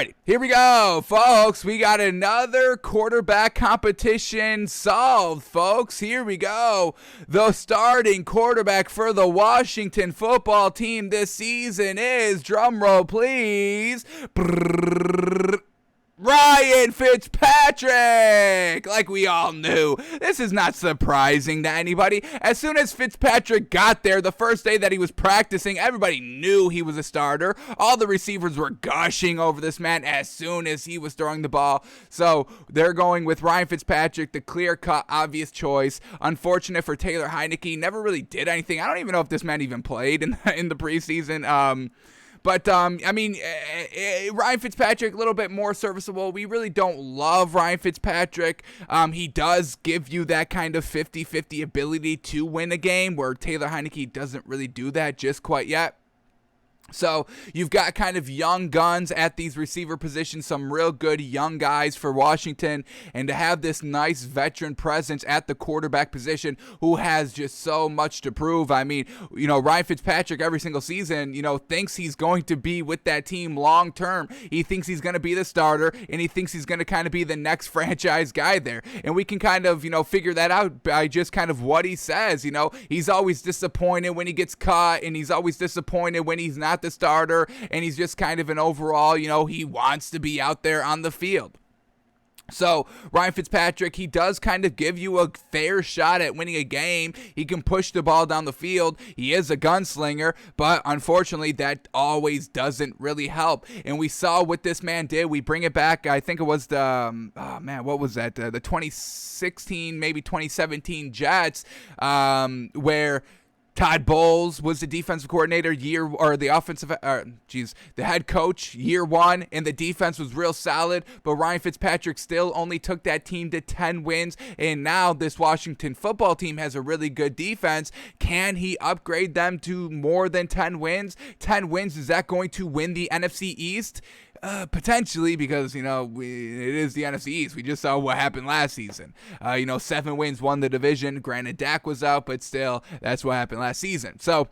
Alright, here we go, folks. We got another quarterback competition solved, folks. Here we go. The starting quarterback for the Washington football team this season is, drumroll please, Ryan Fitzpatrick! Like we all knew. This is not surprising to anybody. As soon as Fitzpatrick got there, the first day that he was practicing, everybody knew he was a starter. All the receivers were gushing over this man as soon as he was throwing the ball. So they're going with Ryan Fitzpatrick, the clear-cut, obvious choice. Unfortunate for Taylor Heinicke, never really did anything. I don't even know if this man even played in the preseason. But, Ryan Fitzpatrick, a little bit more serviceable. We really don't love Ryan Fitzpatrick. He does give you that kind of 50-50 ability to win a game, where Taylor Heinicke doesn't really do that just quite yet. So you've got kind of young guns at these receiver positions, some real good young guys for Washington, and to have this nice veteran presence at the quarterback position who has just so much to prove. I mean, Ryan Fitzpatrick every single season, thinks he's going to be with that team long term. He thinks he's going to be the starter, and he thinks he's going to kind of be the next franchise guy there. And we can kind of, figure that out by just kind of what he says. He's always disappointed when he gets cut, and he's always disappointed when he's not the starter, and he's just kind of an overall, he wants to be out there on the field. So Ryan Fitzpatrick, he does kind of give you a fair shot at winning a game. He can push the ball down the field. He is a gunslinger, but unfortunately that always doesn't really help. And we saw what this man did. We bring it back. I think it was the what was that? The 2016, maybe 2017 Jets, where Todd Bowles was the defensive coordinator the head coach year one, and the defense was real solid, but Ryan Fitzpatrick still only took that team to 10 wins, and now this Washington football team has a really good defense. Can he upgrade them to more than 10 wins? 10 wins, is that going to win the NFC East? Potentially, because, it is the NFC East. We just saw what happened last season. 7 wins won the division. Granted, Dak was out, but still, that's what happened last season. So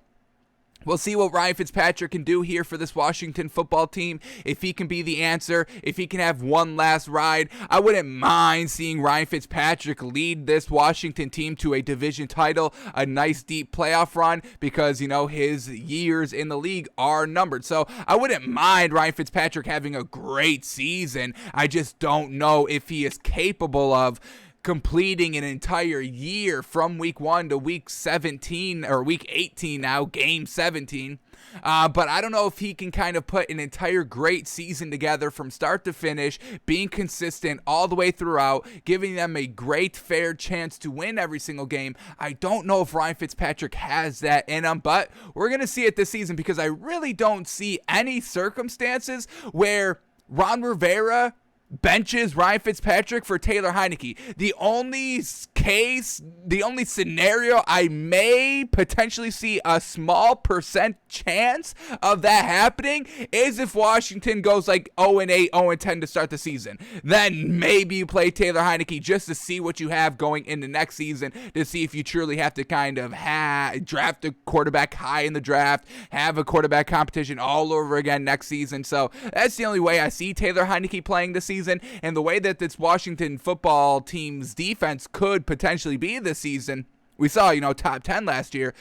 we'll see what Ryan Fitzpatrick can do here for this Washington football team. If he can be the answer, if he can have one last ride, I wouldn't mind seeing Ryan Fitzpatrick lead this Washington team to a division title, a nice deep playoff run, because, his years in the league are numbered. So I wouldn't mind Ryan Fitzpatrick having a great season. I just don't know if he is capable of completing an entire year from week 1 to week 17, or week 18 now, game 17. But I don't know if he can kind of put an entire great season together from start to finish, being consistent all the way throughout, giving them a great fair chance to win every single game. I don't know if Ryan Fitzpatrick has that in him, but we're going to see it this season, because I really don't see any circumstances where Ron Rivera benches Ryan Fitzpatrick for Taylor Heinicke. The only scenario I may potentially see a small percent chance of that happening is if Washington goes like 0-8, 0-10 to start the season. Then maybe you play Taylor Heinicke just to see what you have going into next season, to see if you truly have to kind of draft a quarterback high in the draft, have a quarterback competition all over again next season. So that's the only way I see Taylor Heinicke playing this season, and the way that this Washington football team's defense could potentially be this season. We saw, top 10 last year.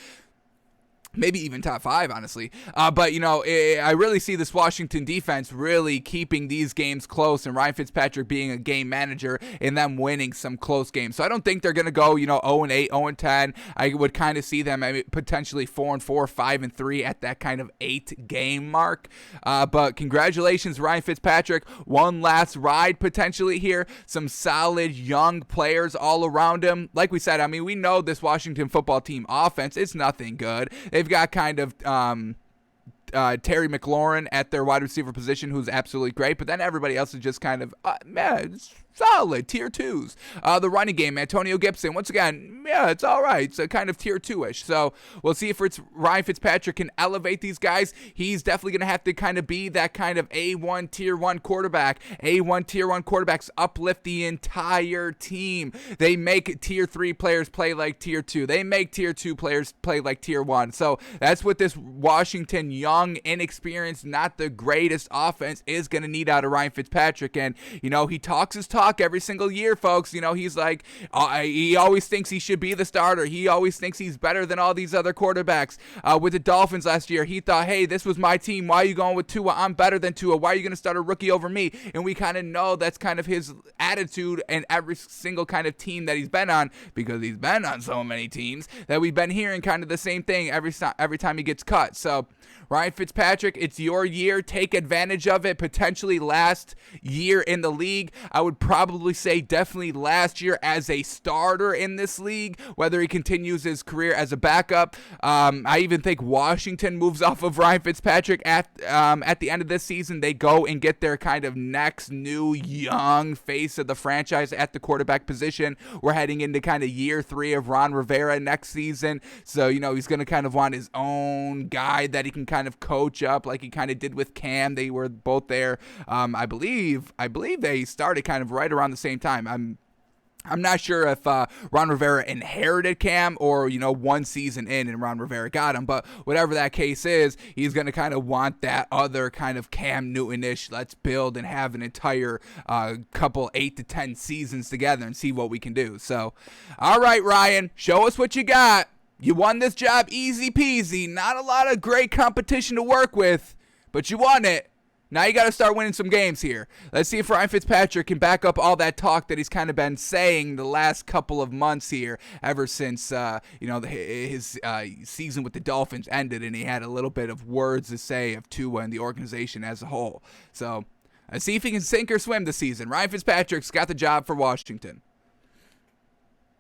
Maybe even top 5, honestly. But, I really see this Washington defense really keeping these games close, and Ryan Fitzpatrick being a game manager and them winning some close games. So I don't think they're going to go, 0-8, 0-10. I would kind of see them potentially 4-4, 5-3 at that kind of 8-game mark. But congratulations, Ryan Fitzpatrick. One last ride potentially here. Some solid young players all around him. Like we said, we know this Washington football team offense is nothing good. They've got kind of Terry McLaurin at their wide receiver position, who's absolutely great, but then everybody else is just kind of solid tier 2s. The running game, Antonio Gibson, once again, yeah, it's all right. It's a kind of tier 2-ish. So we'll see if Ryan Fitzpatrick can elevate these guys. He's definitely going to have to kind of be that kind of A1 tier 1 quarterback. A1 tier 1 quarterbacks uplift the entire team. They make tier 3 players play like tier 2. They make tier 2 players play like tier 1. So that's what this Washington young, inexperienced, not the greatest offense is going to need out of Ryan Fitzpatrick. And, he talks his talk every single year, folks. He's like, he always thinks he should be the starter. He always thinks he's better than all these other quarterbacks. With the Dolphins last year, he thought, hey, this was my team. Why are you going with Tua? I'm better than Tua. Why are you going to start a rookie over me? And we kind of know that's kind of his attitude in every single kind of team that he's been on, because he's been on so many teams that we've been hearing kind of the same thing every time he gets cut. So Ryan Fitzpatrick, it's your year. Take advantage of it. Potentially last year in the league. I would probably say definitely last year as a starter in this league, whether he continues his career as a backup. I even think Washington moves off of Ryan Fitzpatrick at the end of this season. They go and get their kind of next new young face of the franchise at the quarterback position. We're heading into kind of year 3 of Ron Rivera next season. So, he's going to kind of want his own guy that he can kind of coach up like he kind of did with Cam. They were both there. I believe they started kind of right around the same time. I'm not sure if Ron Rivera inherited Cam or, one season in and Ron Rivera got him. But whatever that case is, he's going to kind of want that other kind of Cam Newton-ish, let's build and have an entire couple 8 to 10 seasons together and see what we can do. So, all right, Ryan, show us what you got. You won this job easy peasy. Not a lot of great competition to work with, but you won it. Now you got to start winning some games here. Let's see if Ryan Fitzpatrick can back up all that talk that he's kind of been saying the last couple of months here, ever since his season with the Dolphins ended, and he had a little bit of words to say of Tua and the organization as a whole. So let's see if he can sink or swim this season. Ryan Fitzpatrick's got the job for Washington.